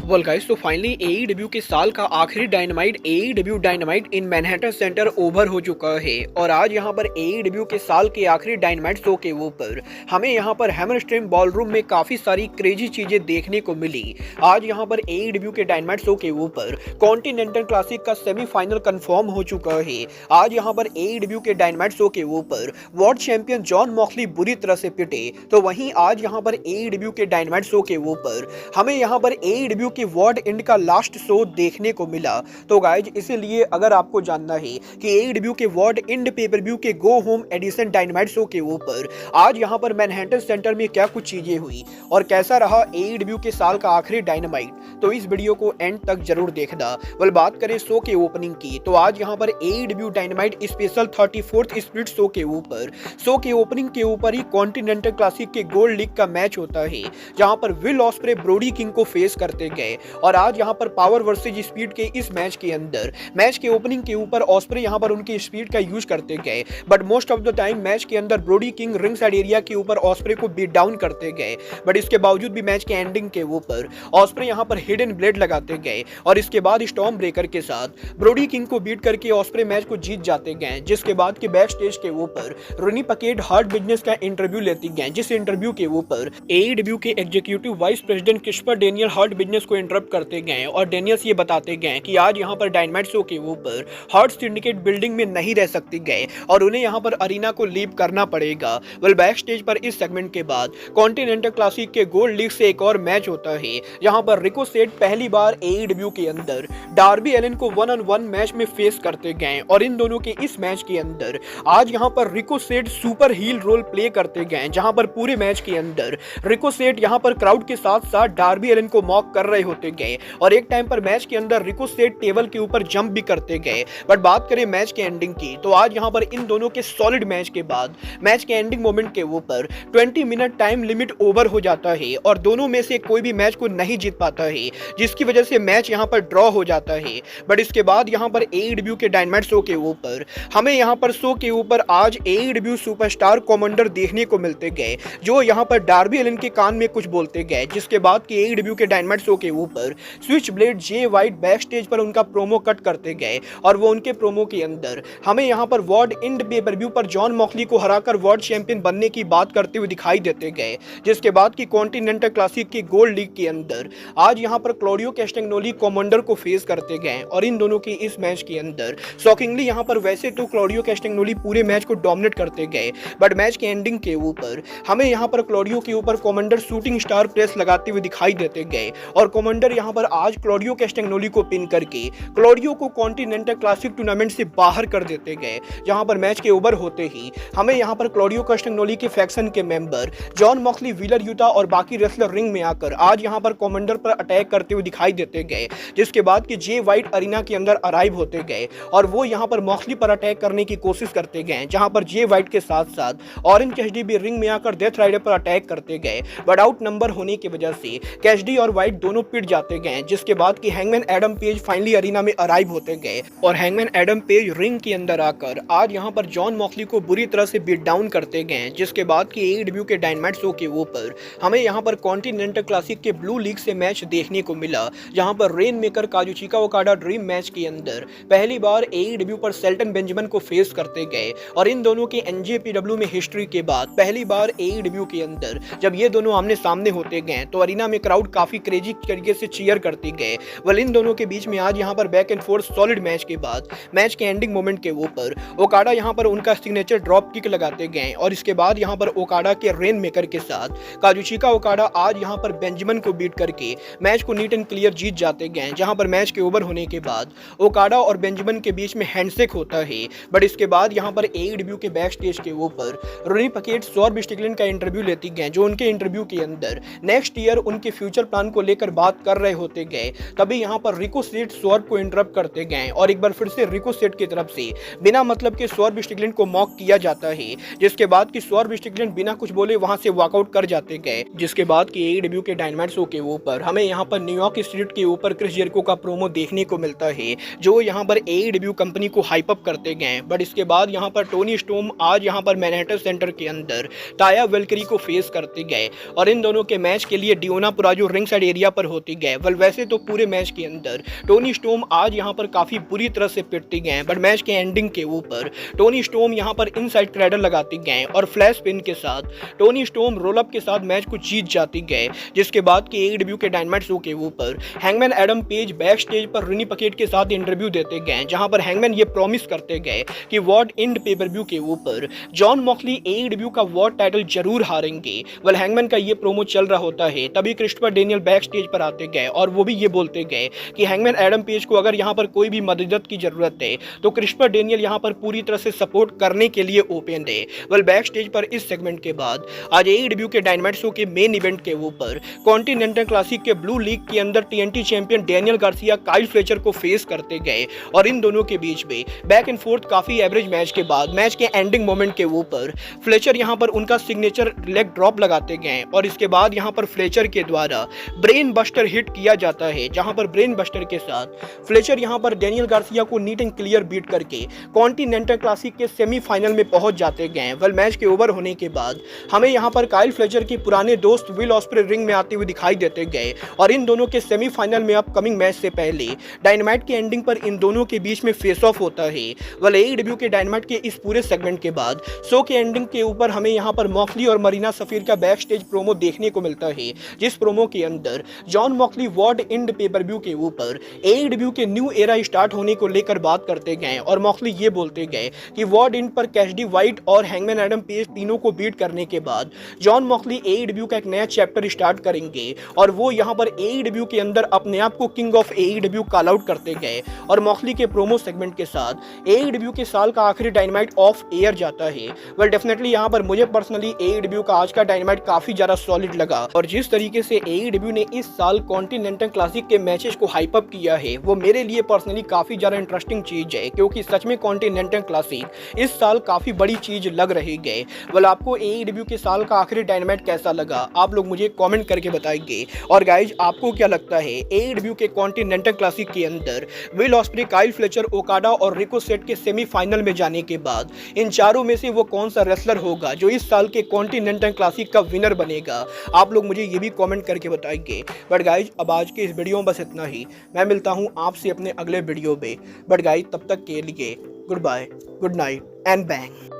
Well guys, तो finally AEW के साल का आखिरी डायनामाइट एईडब्ल्यू डायनामाइट इन मैनहट्टन सेंटर ओवर हो चुका है और आज यहां पर एईडब्ल्यू के साल के आखिरी डायनामाइट शो के ऊपर हमें यहां पर हैमरस्ट्रीम बॉलरूम में काफी सारी क्रेजी चीजें देखने को मिली। आज यहां पर एईडब्ल्यू के डायनामाइट शो के ऊपर कॉन्टिनेंटल क्लासिक का सेमीफाइनल कंफर्म हो चुका है। आज यहां पर एईडब्ल्यू के डायनामाइट शो के ऊपर वर्ल्ड चैंपियन जॉन मॉक्सली बुरी तरह से पिटे, तो वहीं आज यहां पर एईडब्ल्यू के डायनामाइट शो के ऊपर हमें यहां पर एईडब्ल्यू की वर्ल्ड एंड का लास्ट शो देखने को मिला। तो गाइज, इसीलिए अगर आपको जानना है कि एईडब्ल्यू के वर्ल्ड एंड पेपरव्यू के go home edition dynamite show के ऊपर आज यहां पर मैनहट्टन सेंटर में क्या कुछ चीजें हुई और कैसा रहा एईडब्ल्यू के साल का आखिरी डायनामाइट, तो इस वीडियो को एंड तक जरूर देखना। वल बात करें शो के ओपनिंग की, तो आज यहां पर AEW dynamite special 34th split show के ऊपर शो के ओपनिंग के ऊपर ही कॉन्टिनेंटल क्लासिक के गोल्ड लीग का मैच होता है, जहां पर विल ऑस्प्रे ब्रोडी किंग को फेस करते गए। और आज यहां पर पावर वर्सेज स्पीड के इस मैच के अंदर मैच के ओपनिंग के ऊपर ऑस्प्रे यहां पर उनकी स्पीड का यूज करते गए, but most of the time match के अंदर Brodie king ring side area के ऊपर ऑस्प्रे को बीट डाउन करते गए। बट इसके बावजूद भी मैच के एंडिंग के ऊपर ऑस्प्रे यहां पर हिडन ब्लेड लगाते गए और इसके बाद स्टॉर्म ब्रेकर के साथ ब्रोडी किंग को बीट करके ऑस्प्रे मैच को जीत जाते गए। जिसके बाद के बैक स्टेज के ऊपर रोनी पकेट हार्ट बिजनेस का इंटरव्यू लेती गए, जिस इंटरव्यू के ऊपर एईडब्ल्यू के executive vice president Christopher Daniels hurt business को इंटरप्ट करते गए और डेनियल्स ये बताते गए कि आज यहां पर डायनामाइट शो के ऊपर हार्ट सिंडिकेट बिल्डिंग में नहीं रह सकते गए और उन्हें यहां पर अरीना को लीव करना पड़ेगा। वेल, बैक स्टेज पर इस सेगमेंट के बाद कॉन्टिनेंटल क्लासिक के गोल्ड लीग से एक और मैच होता है, जहां पर रिकोसेट पहली बार एईडब्ल्यू के अंदर डार्बी एलन को 1-on-1 मैच में फेस करते गए और इन दोनों के इस मैच के अंदर आज यहां पर रिकोसेट सुपर हील रोल प्ले करते गए, जहां पर पूरे मैच के अंदर रिकोसेट यहां पर क्राउड के साथ साथ डार्बी एलन को मॉक कर रहे होते गए और एक टाइम पर मैच के अंदर रिकोसेट टेबल के ऊपर जंप भी करते गए। बट बात करें मैच के एंडिंग की, तो आज यहां पर इन दोनों के सॉलिड मैच के बाद मैच के एंडिंग मोमेंट के ऊपर 20 मिनट टाइम लिमिट ओवर हो जाता है और दोनों में से कोई भी मैच को नहीं जीत पाता है, जिसकी वजह से मैच यहां पर ड्रॉ हो जाता है। बट इसके बाद यहां पर एईडब्ल्यू के डायनामाइट शो के ऊपर हमें यहां पर शो के ऊपर आज एईडब्ल्यू सुपरस्टार कमांडर देखने को मिलते गए, जो यहां पर डार्बी एलन के कान में कुछ बोलते गए। जिसके बाद की एईडब्ल्यू के डायनामाइट शो के ऊपर स्विच ब्लेड जे वाइट बैक स्टेज पर उनका प्रोमो कट करते गए और वो उनके प्रोमो के अंदर हमें यहां पर वर्ल्ड एंड पेपरव्यू पर जॉन मॉक्सली को हराकर वर्ल्ड चैंपियन बनने की बात करते हुए दिखाई देते गए। जिसके बाद की कॉन्टिनेंटल क्लासिक की गोल्ड लीग के अंदर आज यहां पर क्लॉडियो कैस्टेग्नोली कमांडर को फेस करते गए और इन दोनों की इस मैच के अंदर शॉकिंगली यहां पर वैसे तो क्लॉडियो कैस्टेग्नोली पूरे मैच को डोमिनेट करते गए, बट मैच के एंडिंग के ऊपर हमें यहां पर क्लॉडियो के ऊपर कमांडर शूटिंग स्टार प्रेस लगाते हुए दिखाई देते गए और कमांडर यहां पर आज क्लॉडियो कैस्टेग्नोली को पिन करके क्लॉडियो को कॉन्टिनेंटल क्लासिक टूर्नामेंट से बाहर कर देते गए। जहां पर मैच के ओवर होते ही हमें यहां पर क्लॉडियो कैस्टेग्नोली के फैक्शन के member John Moxley, wheeler Utah और बाकी रेसलर रिंग में आकर आज यहां पर कमांडर पर अटैक करते हुए दिखाई देते गए। जिसके बाद कि जे वाइट अरीना के अंदर अराइव होते गए और वो यहां पर मॉक्सली पर अटैक करने की कोशिश करते गए, जहां पर जे वाइट के साथ साथ ऑरेंज कैसिडी भी रिंग में आकर डेथ राइडर पर अटैक करते गए, बट आउट नंबर होने की वजह से कैसिडी और वाइट दोनों पिट जाते गए। जिसके बाद कि hangman Adam Page finally arena में अराइव होते गए और हैंगमैन एडम पेज रिंग के अंदर आकर आज यहां पर जॉन मॉक्सली को बुरी तरह से बीट डाउन करते गए। जिसके बाद कि एईडब्ल्यू के डायनामाइट शो के ऊपर हमें यहां पर कॉन्टिनेंटल क्लासिक के ब्लू लीग से मैच देखने को मिला, जहां पर Rainmaker Kazuchika Okada dream match के अंदर पहली बार एईडब्ल्यू पर शेल्टन बेंजामिन को फेस करते गए और इन दोनों के एनजेपीडब्ल्यू में हिस्ट्री के बाद पहली बार एईडब्ल्यू के अंदर जब ये दोनों आमने सामने होते गए तो अरीना में क्राउड काफी क्रेजी तरीके से चीयर करती गए। वल, इन दोनों के बीच में आज यहां पर back and fourth solid match के बाद मैच के एंडिंग मोमेंट के ऊपर ओकाडा यहां पर उनका सिग्नेचर ड्रॉप किक लगाते गए और इसके बाद यहां पर ओकाडा के रेन मेकर के साथ काजुचिका ओकाडा आज यहां पर बेंजामिन को बीट करके मैच को नीट एंड क्लियर जीत जाते गए। जहां पर मैच के ओवर होने के बाद ओकाडा और बेंजामिन के बीच में हैंडशेक होता है, बट इसके बाद यहां पर एईडब्ल्यू के बैक स्टेज के ऊपर रोनी पकेट सॉर्ब स्टिकलैंड का इंटरव्यू लेती गए, जो उनके इंटरव्यू के अंदर नेक्स्ट ईयर उनके फ्यूचर प्लान को लेकर बात कर रहे होते गए। तभी यहां पर रिकोसेट सॉर्ब को इंटरप्ट करते गए और एक बार फिर से रिकोसेट की तरफ से बिना मतलब के सॉर्ब स्टिकलैंड को मॉक किया जाता है, जिसके बाद की सॉर्ब स्टिकलैंड बिना कुछ बोले वहां से वॉकआउट कर जाते गए। जिसके बाद की एईडब्ल्यू के डायनामाइट शो के ऊपर हमें यहां पर न्यूयॉर्क स्ट्रीट के ऊपर क्रिस जेरिको का प्रोमो देखने को मिलता है, जो यहां पर एईडब्ल्यू कंपनी को हाइप अप करते गए। बट इसके बाद यहां पर टोनी स्टॉर्म आज यहां पर मैनहट्टन सेंटर के अंदर टाया वेलकरी को फेस करते गए और इन दोनों के मैच के लिए डियोना पुराजो रिंग साइड एरिया पर होती गए। वेल वैसे तो पूरे मैच के अंदर टोनी स्टोम आज यहाँ पर काफ़ी बुरी तरह से पिटती गए, बट मैच के एंडिंग के ऊपर टोनी स्टोम यहाँ पर इनसाइड क्रैडल लगाती गए और फ्लैश पिन के साथ टोनी स्टोम रोल अप के साथ मैच को जीत जाती गए। जिसके बाद के AEW के डायनामाइट शो के ऊपर hangman Adam page back stage पर रिनी पकेट के साथ इंटरव्यू देते गए, जहां पर हैंगमैन ये प्रॉमिस करते गए कि वॉर्ड इंड पे पर व्यू के ऊपर जॉन मॉक्सली AEW का वॉर्ड टाइटल जरूर हारेंगे। वेल हैंगमैन का ये प्रोमो चल रहा होता है, तभी क्रिस्टोफर डेनियल बैक स्टेज पर आते गए और वो भी ये बोलते गए कि हैंगमैन एडम पेज को अगर यहाँ पर कोई भी मदद की जरूरत है तो क्रिस्टोफर डेनियल यहाँ पर पूरी तरह से सपोर्ट करने के लिए ओपन है। वेल बैक स्टेज पर इस सेगमेंट के बाद आज AEW के डायनामाइट शो के मेन इवेंट के ऊपर कॉन्टिनेंटल क्लासिक के ब्लू लीग के अंदर TNT champion Daniel Garcia Kyle Fletcher को फेस करते गए और इन दोनों के बीच में बैक एंड फोर्थ काफी एवरेज मैच के बाद मैच के एंडिंग मोमेंट के ऊपर फ्लेचर यहां पर उनका सिग्नेचर लेग ड्रॉप लगाते गए और इसके बाद यहां पर फ्लेचर के द्वारा ब्रेन बस्टर हिट किया जाता है, जहां पर ब्रेन बस्टर के साथ फ्लेचर यहां पर डेनियल गार्सिया को नीट एंड क्लियर बीट करके कॉन्टिनेंटल क्लासिक के सेमीफाइनल में पहुंच जाते गए। वेल मैच के ओवर होने के बाद हमें यहां पर काइल फ्लेचर के पुराने दोस्त विल ऑस्प्रे रिंग में आते हुए दिखाई देते गए और इन दोनों के सेमीफाइनल में अपकमिंग मैच से पहले डायनामाइट के एंडिंग पर इन दोनों के बीच में फेस ऑफ होता है। वेल AEW के डायनामाइट के इस पूरे सेगमेंट के बाद शो के एंडिंग के ऊपर हमें यहां पर मॉक्सली और मरीना सफीर का बैक स्टेज प्रोमो देखने को मिलता है, जिस प्रोमो के अंदर जॉन मॉक्सली वॉर्ड इंड पे पर व्यू के ऊपर AEW के न्यू एरा स्टार्ट होने को लेकर बात करते गए और मॉक्सली ये बोलते गए कि वॉर्ड इंड पर कैसिडी वाइट और हैंगमैन एडम पेज तीनों को बीट करने के बाद जॉन मॉक्सली AEW का एक नया चैप्टर स्टार्ट करेंगे और वो यहाँ पर AEW के अंदर अपने आप को king of AEW call out करते गए। और मॉक्सली के प्रोमो सेगमेंट के साथ AEW के साल का आखिरी डायनामाइट ऑफ एयर जाता है। वेल डेफिनेटली यहाँ पर मुझे पर्सनली AEW का आज का डायनामाइट काफी ज्यादा सॉलिड लगा और जिस तरीके से AEW ने इस साल कॉन्टिनेंटल क्लासिक के मैचेस को हाइप अप किया है वो मेरे लिए पर्सनली काफी ज्यादा इंटरेस्टिंग चीज है, क्योंकि सच में कॉन्टिनेंटल क्लासिक इस साल काफी बड़ी चीज लग रही है। वेल आपको AEW के साल का आखिरी डायनामाइट कैसा लगा आप लोग मुझे कमेंट करके बताएंगे। और गाइज आपको क्या लगता है AEW के कॉन्टिनेंटल क्लासिक के अंदर will osprey, Kyle Fletcher, Okada और रिको सेट के सेमीफाइनल में जाने के बाद इन चारों में से वो कौन सा रेसलर होगा जो इस साल के कॉन्टिनेंटल क्लासिक का विनर बनेगा? आप लोग मुझे ये भी कमेंट करके बताएंगे। बट गाइज अब आज के इस वीडियो में बस इतना ही, मैं मिलता हूँ आपसे अपने अगले वीडियो में। बट गाइज तब तक के लिए goodbye, good night and bang.